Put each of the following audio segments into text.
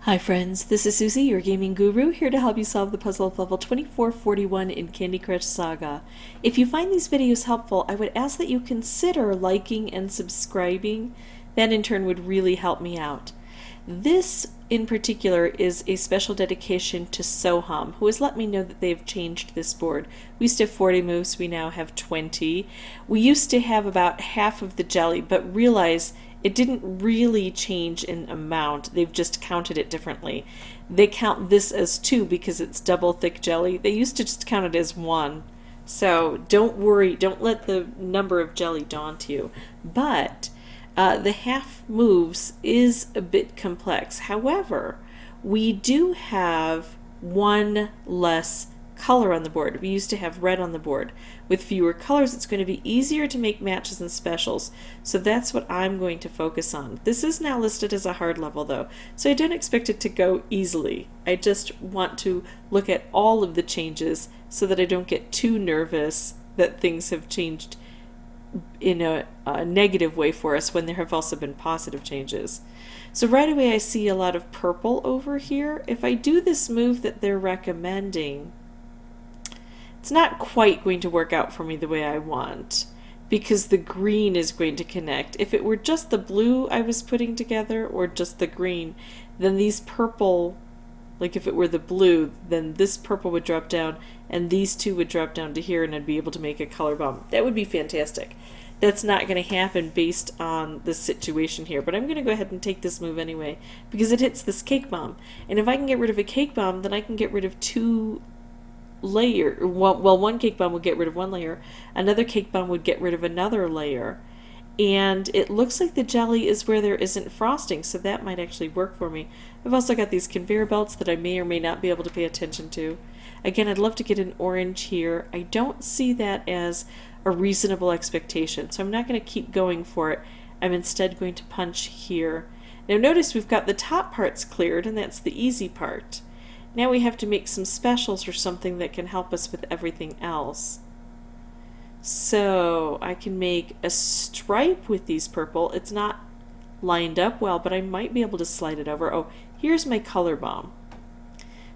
Hi friends, this is Suzy, your gaming guru, here to help you solve the puzzle of level 2441 in Candy Crush Saga. If you find these videos helpful, I would ask that you consider liking and subscribing. That in turn would really help me out. This in particular is a special dedication to Soham, who has let me know that they've changed this board. We used to have 40 moves, we now have 20. We used to have about half of the jelly, but realize it didn't really change in amount. They've just counted it differently. They count this as 2 because it's double thick jelly. They used to just count it as 1. So don't worry, don't let the number of jelly daunt you. But the half moves is a bit complex. However, we do have one less color on the board. We used to have red on the board. With fewer colors, it's going to be easier to make matches and specials. So that's what I'm going to focus on. This is now listed as a hard level though, so I don't expect it to go easily. I just want to look at all of the changes so that I don't get too nervous that things have changed in a negative way for us when there have also been positive changes. So right away I see a lot of purple over here. If I do this move that they're recommending, it's not quite going to work out for me the way I want because the green is going to connect. If it were just the blue I was putting together or just the green, then these purple, like if it were the blue, then this purple would drop down and these two would drop down to here and I'd be able to make a color bomb. That would be fantastic. That's not going to happen based on the situation here, but I'm going to go ahead and take this move anyway because it hits this cake bomb. And if I can get rid of a cake bomb, then I can get rid of two layer. Well, one cake bomb would get rid of one layer, another cake bomb would get rid of another layer, and it looks like the jelly is where there isn't frosting, so that might actually work for me. I've also got these conveyor belts that I may or may not be able to pay attention to. Again, I'd love to get an orange here. I don't see that as a reasonable expectation, so I'm not going to keep going for it. I'm instead going to punch here. Now notice we've got the top parts cleared, and that's the easy part. Now we have to make some specials or something that can help us with everything else. So I can make a stripe with these purple. It's not lined up well, but I might be able to slide it over. Oh, here's my color bomb.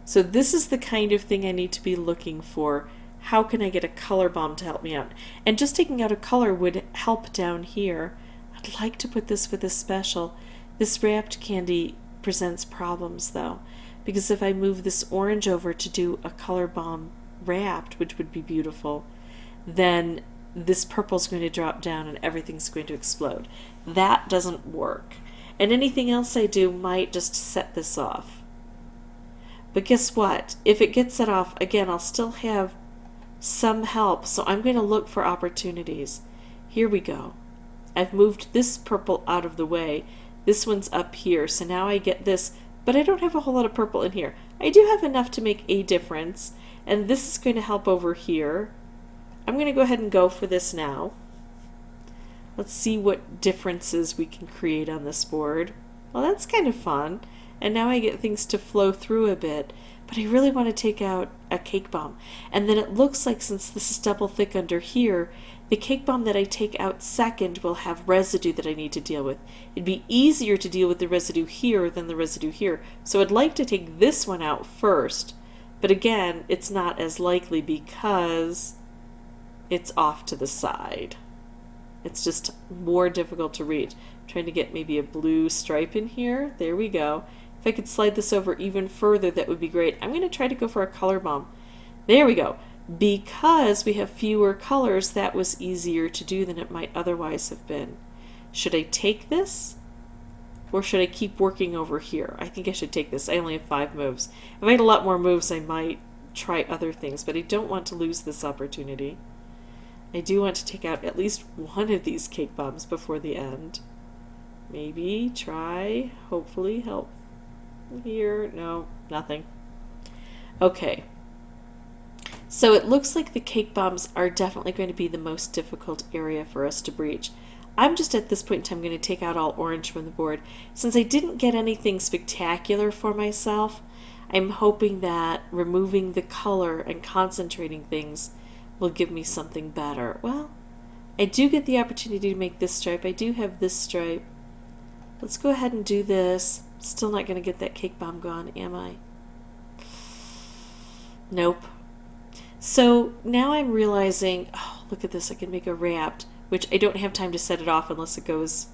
So this is the kind of thing I need to be looking for. How can I get a color bomb to help me out? And just taking out a color would help down here. I'd like to put this with a special. This wrapped candy presents problems though, because if I move this orange over to do a color bomb wrapped, which would be beautiful, then this purple's going to drop down and everything's going to explode. That doesn't work. And anything else I do might just set this off. But guess what? If it gets set off, again, I'll still have some help, so I'm going to look for opportunities. Here we go. I've moved this purple out of the way. This one's up here, so now I get this, but I don't have a whole lot of purple in here. I do have enough to make a difference, and this is going to help over here. I'm going to go ahead and go for this now. Let's see what differences we can create on this board. Well, that's kind of fun, and now I get things to flow through a bit, but I really want to take out a cake bomb. And then it looks like since this is double thick under here, the cake bomb that I take out second will have residue that I need to deal with. It'd be easier to deal with the residue here than the residue here. So I'd like to take this one out first, but again, it's not as likely because it's off to the side. It's just more difficult to reach. I'm trying to get maybe a blue stripe in here. There we go. If I could slide this over even further, that would be great. I'm going to try to go for a color bomb. There we go. Because we have fewer colors, that was easier to do than it might otherwise have been. Should I take this? Or should I keep working over here? I think I should take this. I only have 5 moves. If I had a lot more moves, I might try other things, but I don't want to lose this opportunity. I do want to take out at least one of these cake bombs before the end. Maybe try, hopefully help here. No, nothing. Okay. So it looks like the cake bombs are definitely going to be the most difficult area for us to breach. I'm just at this point in time going to take out all orange from the board. Since I didn't get anything spectacular for myself, I'm hoping that removing the color and concentrating things will give me something better. Well, I do get the opportunity to make this stripe. I do have this stripe. Let's go ahead and do this. Still not going to get that cake bomb gone, am I? Nope. So now I'm realizing, oh, look at this, I can make a wrapped, which I don't have time to set it off unless it goes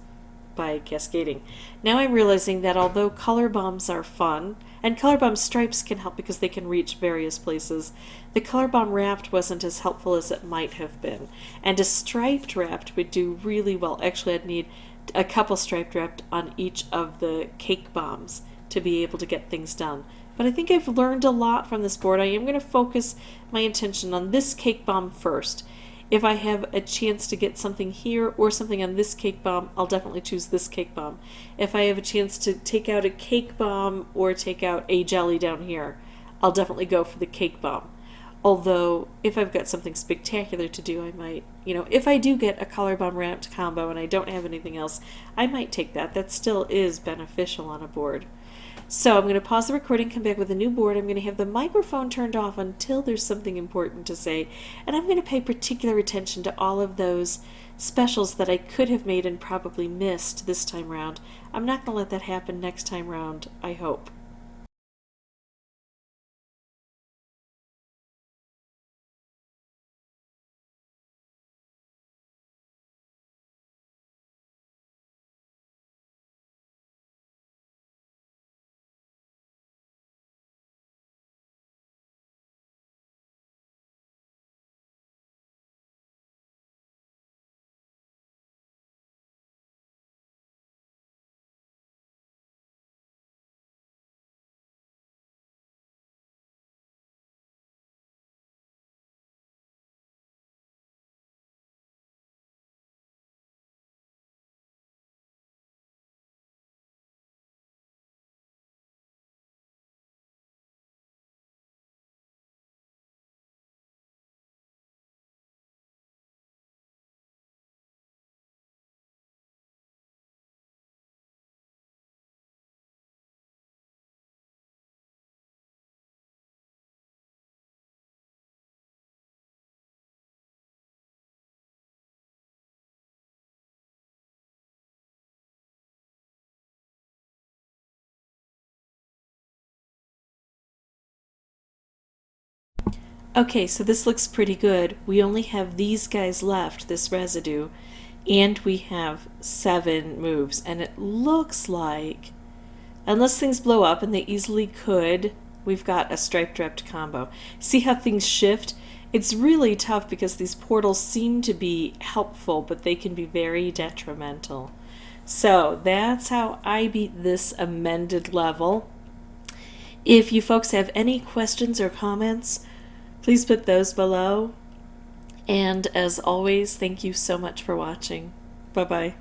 by cascading. Now I'm realizing that although color bombs are fun, and color bomb stripes can help because they can reach various places, the color bomb wrapped wasn't as helpful as it might have been. And a striped wrapped would do really well. Actually, I'd need a couple striped wrapped on each of the cake bombs to be able to get things done. But I think I've learned a lot from this board. I am going to focus my attention on this cake bomb first. If I have a chance to get something here or something on this cake bomb, I'll definitely choose this cake bomb. If I have a chance to take out a cake bomb or take out a jelly down here, I'll definitely go for the cake bomb. Although, if I've got something spectacular to do, I might, if I do get a color bomb wrapped combo and I don't have anything else, I might take that. That still is beneficial on a board. So I'm going to pause the recording, come back with a new board. I'm going to have the microphone turned off until there's something important to say. And I'm going to pay particular attention to all of those specials that I could have made and probably missed this time round. I'm not going to let that happen next time round, I hope. Okay, so this looks pretty good. We only have these guys left, this residue, and we have 7 moves. And it looks like, unless things blow up, and they easily could, we've got a striped wrapped combo. See how things shift? It's really tough because these portals seem to be helpful, but they can be very detrimental. So that's how I beat this amended level. If you folks have any questions or comments, please put those below. And as always, thank you so much for watching. Bye-bye.